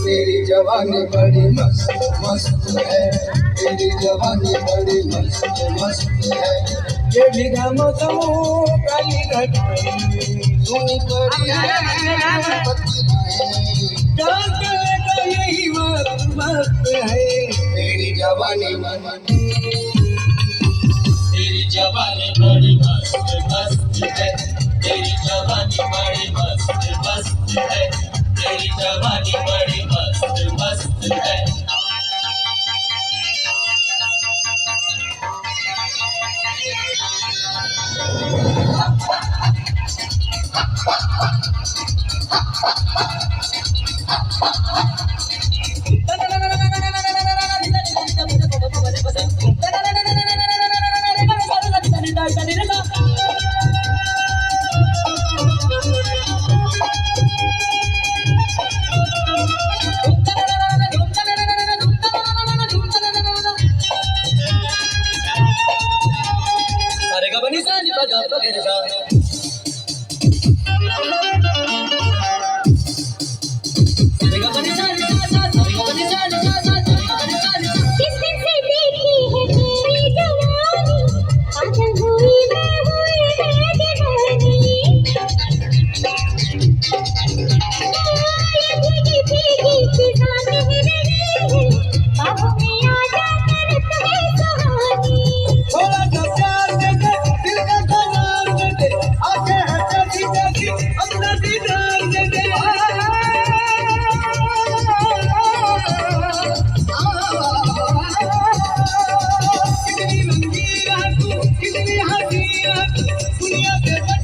तेरी जवानी बड़ी मस्त मस्त है, तेरी जवानी बड़ी मस्त मस्त है। ये भीगा मौसम काली घटाई सोनी पड़ी है यही मस्त मस्त है। तेरी जवानी तेरी जवानी बड़ी मस्त मस्त है, तेरी जवानी बड़ी मस्त मस्त है, तेरी जवानी बड़ी मस्त मस्त है। दुनिया से